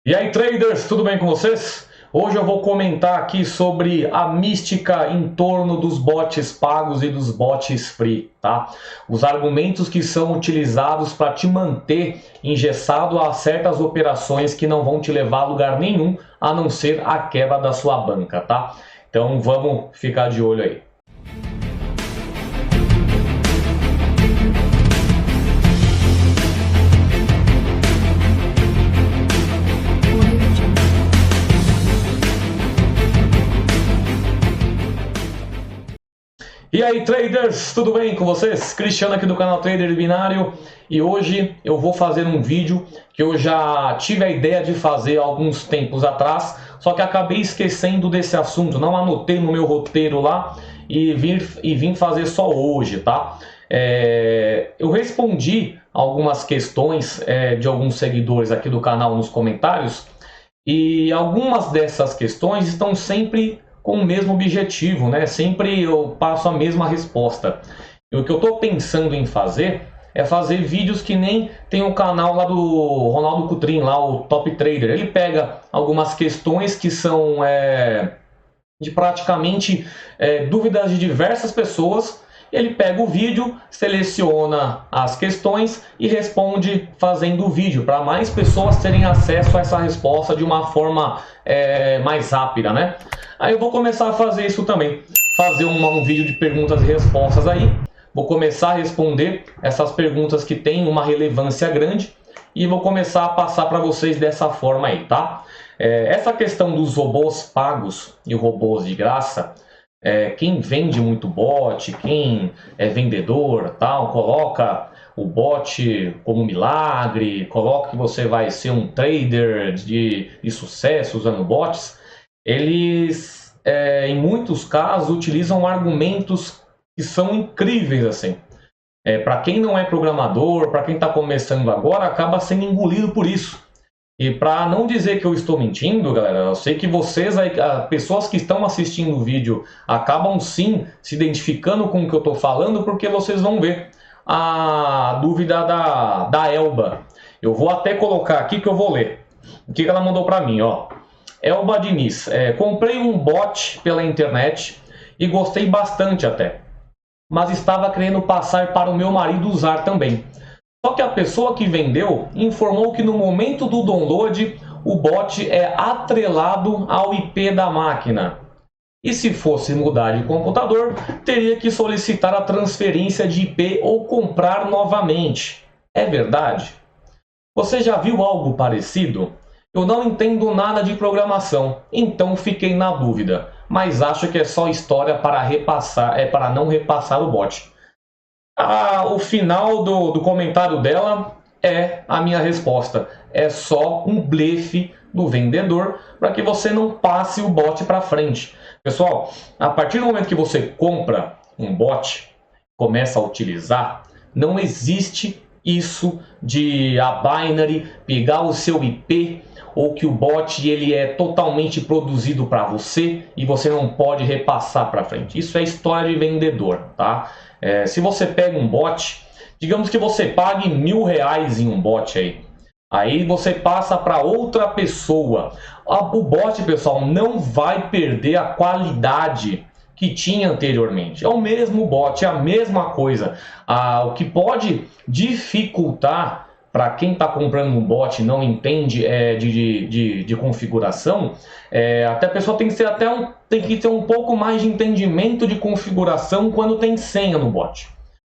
E aí, traders, tudo bem com vocês? Hoje eu vou comentar aqui sobre a mística em torno dos bots pagos e dos bots free, tá? Os argumentos que são utilizados para te manter engessado a certas operações que não vão te levar a lugar nenhum, a não ser a quebra da sua banca, tá? Então vamos ficar de olho aí. E aí, traders, tudo bem com vocês? Cristiano aqui do canal Trader Binário, e hoje eu vou fazer um vídeo que eu já tive a ideia de fazer há alguns tempos atrás, só que acabei esquecendo desse assunto, não anotei no meu roteiro lá e vim fazer só hoje, tá? Eu respondi algumas questões de alguns seguidores aqui do canal nos comentários, e algumas dessas questões estão sempre com o mesmo objetivo, né? Sempre eu passo a mesma resposta. E o que eu estou pensando em fazer é fazer vídeos que nem tem o canal lá do Ronaldo Coutrin, lá o Top Trader. Ele pega algumas questões que são de praticamente dúvidas de diversas pessoas. Ele pega o vídeo, seleciona as questões e responde fazendo o vídeo, para mais pessoas terem acesso a essa resposta de uma forma mais rápida, né? Aí eu vou começar a fazer isso também, fazer um vídeo de perguntas e respostas aí. Vou começar a responder essas perguntas que têm uma relevância grande e vou começar a passar para vocês dessa forma aí, tá? Essa questão dos robôs pagos e robôs de graça, quem vende muito bot, quem é vendedor, tal, coloca o bot como milagre, coloca que você vai ser um trader de sucesso usando bots. Eles, em muitos casos, utilizam argumentos que são incríveis, assim. Para quem não é programador, para quem está começando agora, acaba sendo engolido por isso. E para não dizer que eu estou mentindo, galera, eu sei que vocês, pessoas que estão assistindo o vídeo, acabam sim se identificando com o que eu estou falando, porque vocês vão ver a dúvida da Elba. Eu vou até colocar aqui que eu vou ler. O que ela mandou para mim, ó. Elba Diniz, comprei um bot pela internet e gostei bastante até, mas estava querendo passar para o meu marido usar também. Só que a pessoa que vendeu informou que no momento do download o bot é atrelado ao IP da máquina. E se fosse mudar de computador, teria que solicitar a transferência de IP ou comprar novamente. É verdade? Você já viu algo parecido? Eu não entendo nada de programação, então fiquei na dúvida, mas acho que é só história para repassar, para não repassar o bot. O final do comentário dela é a minha resposta. É só um blefe do vendedor para que você não passe o bot para frente. Pessoal, a partir do momento que você compra um bot, começa a utilizar, não existe isso de a Binary pegar o seu IP ou que o bot ele é totalmente produzido para você e você não pode repassar para frente. Isso é história de vendedor, tá? Se você pega um bot, digamos que você pague R$1.000 em um bot aí você passa para outra pessoa. O bot, pessoal, não vai perder a qualidade que tinha anteriormente. É o mesmo bot, é a mesma coisa. O que pode dificultar para quem está comprando um bot e não entende de configuração, até a pessoa tem que ter um pouco mais de entendimento de configuração quando tem senha no bot.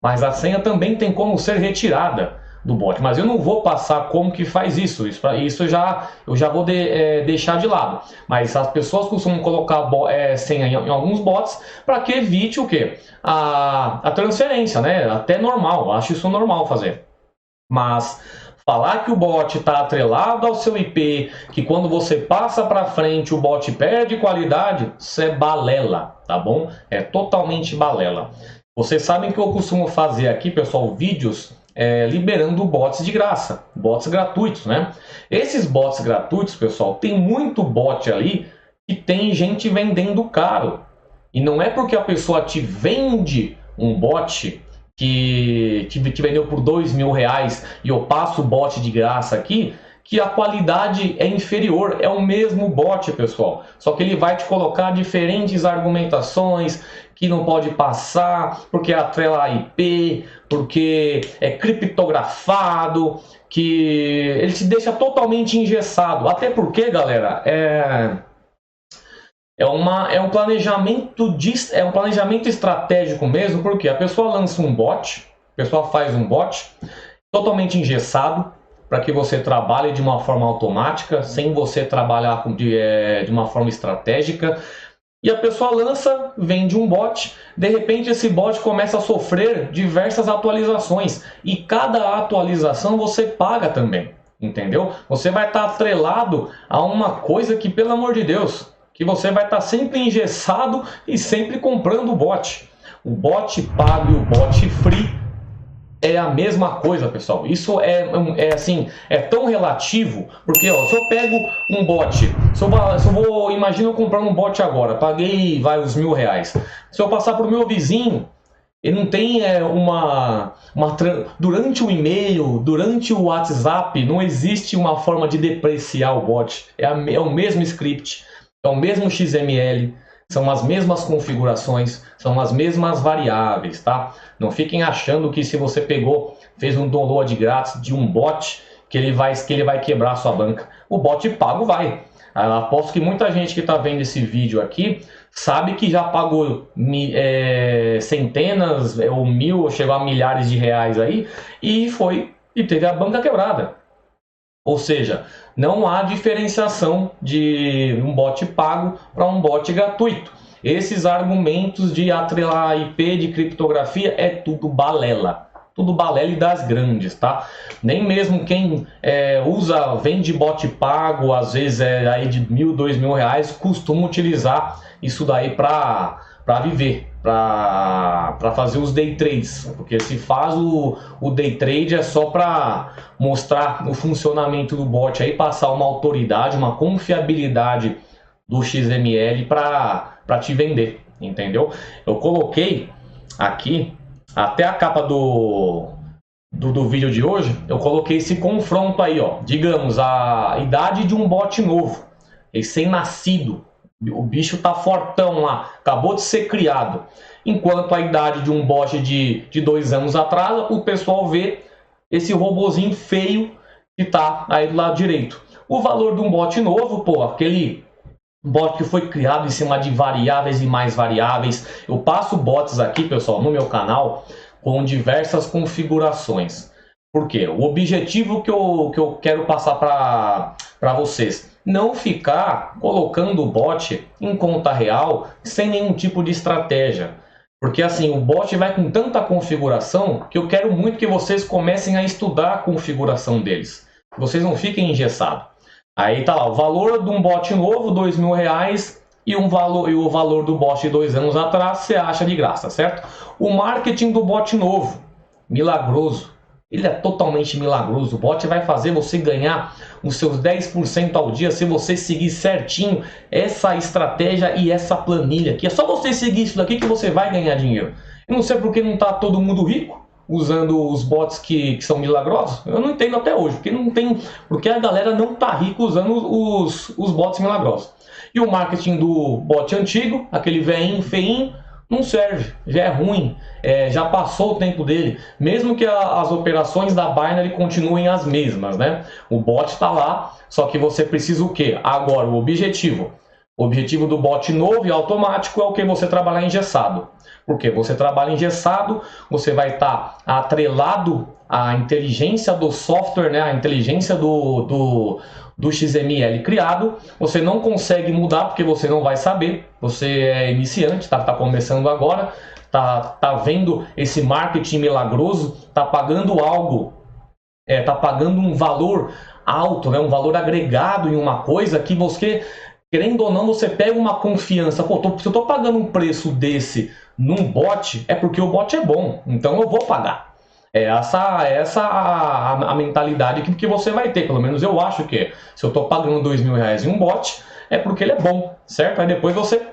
Mas a senha também tem como ser retirada do bot. Mas eu não vou passar como que faz isso. Isso eu já vou deixar de lado. Mas as pessoas costumam colocar senha em alguns bots para que evite o quê? A transferência, né? Até normal, acho isso normal fazer. Mas falar que o bot está atrelado ao seu IP, que quando você passa para frente o bot perde qualidade, isso é balela, tá bom? É totalmente balela. Vocês sabem que eu costumo fazer aqui, pessoal, vídeos liberando bots de graça, bots gratuitos, né? Esses bots gratuitos, pessoal, tem muito bot ali que tem gente vendendo caro. E não é porque a pessoa te vende um bot que vendeu por R$2.000 e eu passo o bot de graça aqui, que a qualidade é inferior, é o mesmo bot, pessoal. Só que ele vai te colocar diferentes argumentações, que não pode passar, porque atrela a IP, porque é criptografado, que ele te deixa totalmente engessado. Até porque, galera, é um planejamento estratégico mesmo, porque a pessoa lança um bot, a pessoa faz um bot totalmente engessado, para que você trabalhe de uma forma automática, sem você trabalhar de uma forma estratégica. E a pessoa lança, vende um bot, de repente esse bot começa a sofrer diversas atualizações. E cada atualização você paga também, entendeu? Você vai estar atrelado a uma coisa que, pelo amor de Deus, que você vai estar sempre engessado e sempre comprando o bot. O bot pago e o bot free é a mesma coisa, pessoal. Isso assim, é tão relativo, porque ó, se eu pego um bot, imagina eu comprar um bot agora, paguei uns R$1.000. Se eu passar para o meu vizinho, ele não tem durante o e-mail, durante o WhatsApp, não existe uma forma de depreciar o bot. É o mesmo script, é o mesmo XML. São as mesmas configurações, são as mesmas variáveis, tá? Não fiquem achando que se você fez um download grátis de um bot, que ele vai quebrar a sua banca. O bot pago vai. Eu aposto que muita gente que está vendo esse vídeo aqui sabe que já pagou centenas ou mil, ou chegou a milhares de reais aí, e teve a banca quebrada. Ou seja, não há diferenciação de um bot pago para um bot gratuito. Esses argumentos de atrelar IP, de criptografia, é tudo balela. Tudo balela e das grandes, tá? Nem mesmo quem vende bot pago, às vezes aí de R$1.000, R$2.000, costuma utilizar isso daí para viver, para fazer os day trades, porque se faz o day trade é só para mostrar o funcionamento do bot, aí passar uma autoridade, uma confiabilidade do XML para te vender, entendeu? Eu coloquei aqui, até a capa do vídeo de hoje, eu coloquei esse confronto aí, ó, digamos, a idade de um bot novo, recém-nascido. O bicho tá fortão lá, acabou de ser criado. Enquanto a idade de um bot de 2 anos atrás, o pessoal vê esse robozinho feio que tá aí do lado direito. O valor de um bot novo, pô, aquele bot que foi criado em cima de variáveis e mais variáveis. Eu passo bots aqui, pessoal, no meu canal com diversas configurações. Por quê? O objetivo que eu quero passar para vocês, não ficar colocando o bot em conta real sem nenhum tipo de estratégia. Porque assim, o bot vai com tanta configuração que eu quero muito que vocês comecem a estudar a configuração deles. Vocês não fiquem engessados. Aí tá lá, o valor de um bot novo, R$2.000, e o valor do bot de 2 anos atrás você acha de graça, certo? O marketing do bot novo, milagroso. Ele é totalmente milagroso. O bot vai fazer você ganhar os seus 10% ao dia se você seguir certinho essa estratégia e essa planilha aqui. É só você seguir isso daqui que você vai ganhar dinheiro. Eu não sei porque não está todo mundo rico usando os bots que são milagrosos. Eu não entendo até hoje, porque a galera não está rica usando os bots milagrosos. E o marketing do bot antigo, aquele velhinho, feinho, não serve, já é ruim, já passou o tempo dele, mesmo que as operações da Binary continuem as mesmas, né? O bot está lá, só que você precisa o quê? Agora, o objetivo do bot novo e automático é o que? Você trabalhar engessado. Porque você trabalha engessado, você vai estar atrelado à inteligência do software, né? A inteligência do XML criado, você não consegue mudar porque você não vai saber, você é iniciante, tá começando agora, tá vendo esse marketing milagroso, tá pagando algo, tá pagando um valor alto, né, um valor agregado em uma coisa que você, querendo ou não, você pega uma confiança, pô, se eu tô pagando um preço desse num bot, é porque o bot é bom, então eu vou pagar. Essa a mentalidade que você vai ter, pelo menos eu acho que se eu estou pagando R$2.000 em um bot, é porque ele é bom, certo? Aí depois você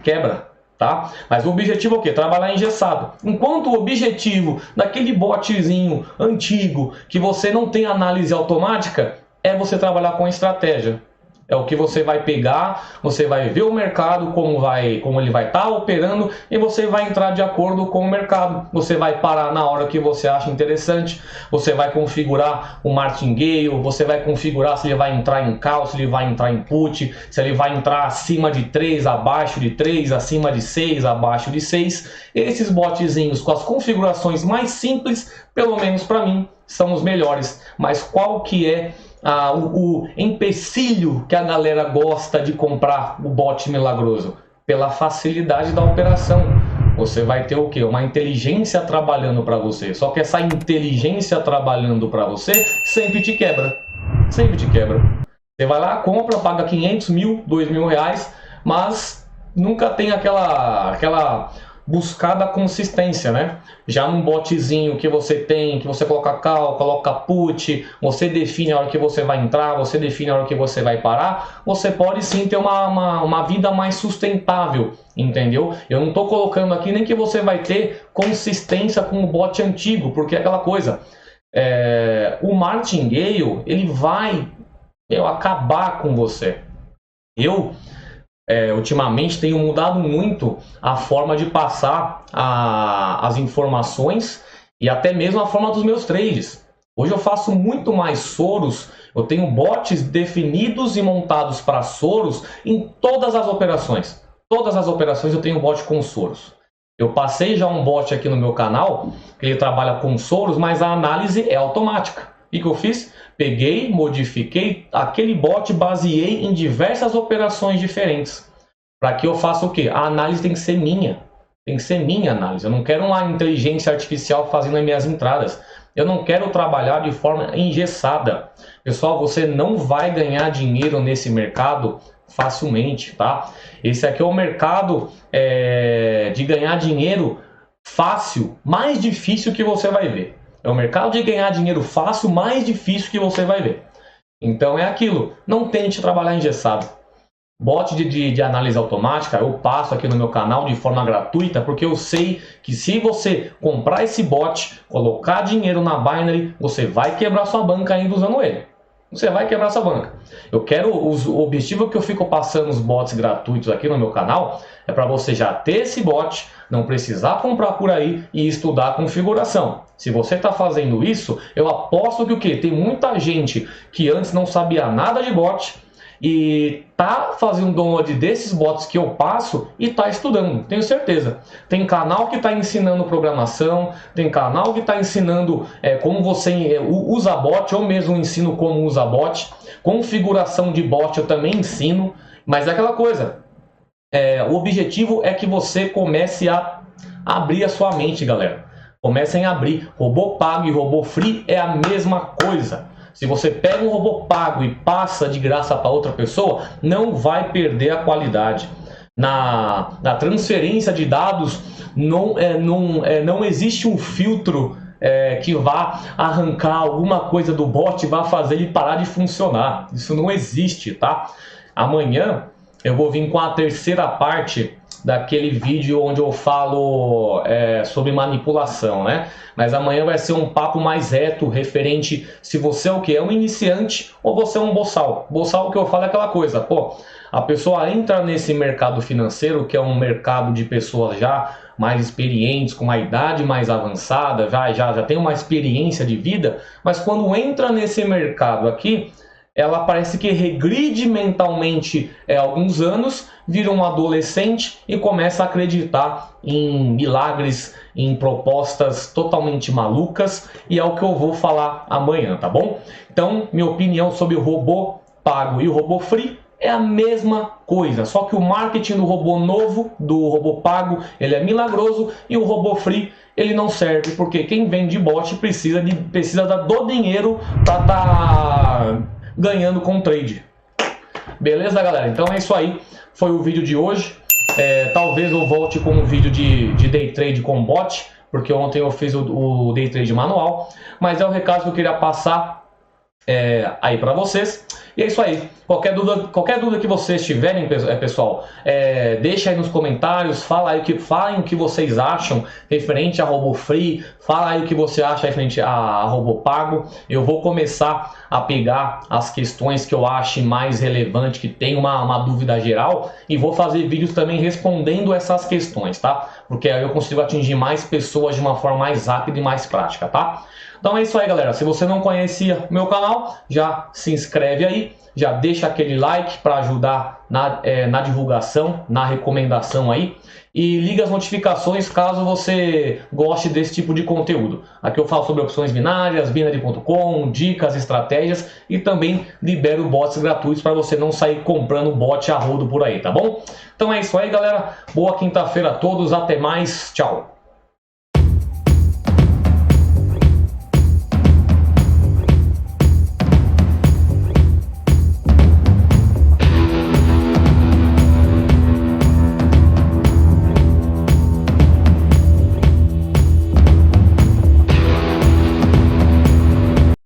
quebra, tá? Mas o objetivo é o quê? Trabalhar engessado. Enquanto o objetivo daquele botzinho antigo, que você não tem análise automática, é você trabalhar com estratégia. É o que você vai pegar, você vai ver o mercado, como ele vai estar operando, e você vai entrar de acordo com o mercado. Você vai parar na hora que você acha interessante, você vai configurar o martingale, você vai configurar se ele vai entrar em call, se ele vai entrar em put, se ele vai entrar acima de 3, abaixo de 3, acima de 6, abaixo de 6. Esses botzinhos com as configurações mais simples, pelo menos para mim, são os melhores. Mas qual que é o empecilho que a galera gosta de comprar o bot milagroso? Pela facilidade da operação. Você vai ter o quê? Uma inteligência trabalhando para você. Só que essa inteligência trabalhando para você sempre te quebra. Sempre te quebra. Você vai lá, compra, paga 500 mil, 2 mil reais, mas nunca tem aquela buscada consistência, né? Já num botzinho que você tem, que você coloca call, coloca put, você define a hora que você vai entrar, você define a hora que você vai parar, você pode sim ter uma vida mais sustentável, entendeu? Eu não estou colocando aqui nem que você vai ter consistência com o bot antigo, porque é aquela coisa, o martingale, ele vai acabar com você. Ultimamente tenho mudado muito a forma de passar as informações e até mesmo a forma dos meus trades. Hoje eu faço muito mais soros, eu tenho bots definidos e montados para soros em todas as operações. Todas as operações eu tenho bot com soros. Eu passei já um bot aqui no meu canal, que ele trabalha com soros, mas a análise é automática. O que eu fiz? Peguei, modifiquei aquele bot, baseei em diversas operações diferentes. Para que eu faça o quê? A análise tem que ser minha. Tem que ser minha análise. Eu não quero uma inteligência artificial fazendo as minhas entradas. Eu não quero trabalhar de forma engessada. Pessoal, você não vai ganhar dinheiro nesse mercado facilmente, tá? Esse aqui é o mercado de ganhar dinheiro fácil, mais difícil que você vai ver. É o mercado de ganhar dinheiro fácil, mais difícil que você vai ver. Então é aquilo, não tente trabalhar engessado. Bot de análise automática eu passo aqui no meu canal de forma gratuita, porque eu sei que se você comprar esse bot, colocar dinheiro na Binary, você vai quebrar sua banca ainda usando ele. Você vai quebrar sua banca. O objetivo que eu fico passando os bots gratuitos aqui no meu canal é para você já ter esse bot, não precisar comprar por aí e estudar a configuração. Se você está fazendo isso, eu aposto que o quê? Tem muita gente que antes não sabia nada de bot e tá fazendo download desses bots que eu passo e tá estudando, tenho certeza. Tem canal que está ensinando programação, tem canal que está ensinando como você usa bot, eu mesmo ensino como usa bot, configuração de bot eu também ensino, mas é aquela coisa, o objetivo é que você comece a abrir a sua mente, galera. Comecem a abrir. Robô pago e robô free é a mesma coisa. Se você pega um robô pago e passa de graça para outra pessoa, não vai perder a qualidade. Na transferência de dados, não existe um filtro que vá arrancar alguma coisa do bot e vá fazer ele parar de funcionar. Isso não existe, tá? Amanhã eu vou vir com a terceira parte daquele vídeo onde eu falo sobre manipulação, né? Mas amanhã vai ser um papo mais reto, referente se você é o que? É um iniciante ou você é um boçal. Boçal, o que eu falo é aquela coisa, pô, a pessoa entra nesse mercado financeiro, que é um mercado de pessoas já mais experientes, com uma idade mais avançada, já tem uma experiência de vida, mas quando entra nesse mercado aqui, ela parece que regride mentalmente alguns anos, vira um adolescente e começa a acreditar em milagres, em propostas totalmente malucas, e é o que eu vou falar amanhã, tá bom? Então, minha opinião sobre o robô pago e o robô free é a mesma coisa, só que o marketing do robô novo, do robô pago, ele é milagroso, e o robô free ele não serve, porque quem vende bot precisa do dinheiro para estar ganhando com trade. Beleza, galera? Então é isso aí, foi o vídeo de hoje. Talvez eu volte com um vídeo de day trade com bot, porque ontem eu fiz o day trade manual, mas é o recado que eu queria passar aí para vocês. E é isso aí. Qualquer dúvida que vocês tiverem, pessoal, deixa aí nos comentários, falem o que vocês acham referente a robô free, fala aí o que você acha referente a robô pago. Eu vou começar a pegar as questões que eu ache mais relevante, que tem uma dúvida geral, e vou fazer vídeos também respondendo essas questões, tá? Porque aí eu consigo atingir mais pessoas de uma forma mais rápida e mais prática, tá? Então é isso aí, galera. Se você não conhecia o meu canal, já se inscreve aí, já deixa aquele like para ajudar na divulgação, na recomendação aí. E liga as notificações caso você goste desse tipo de conteúdo. Aqui eu falo sobre opções binárias, binary.com, dicas, estratégias e também libero bots gratuitos para você não sair comprando bot a rodo por aí, tá bom? Então é isso aí, galera. Boa quinta-feira a todos. Até mais. Tchau.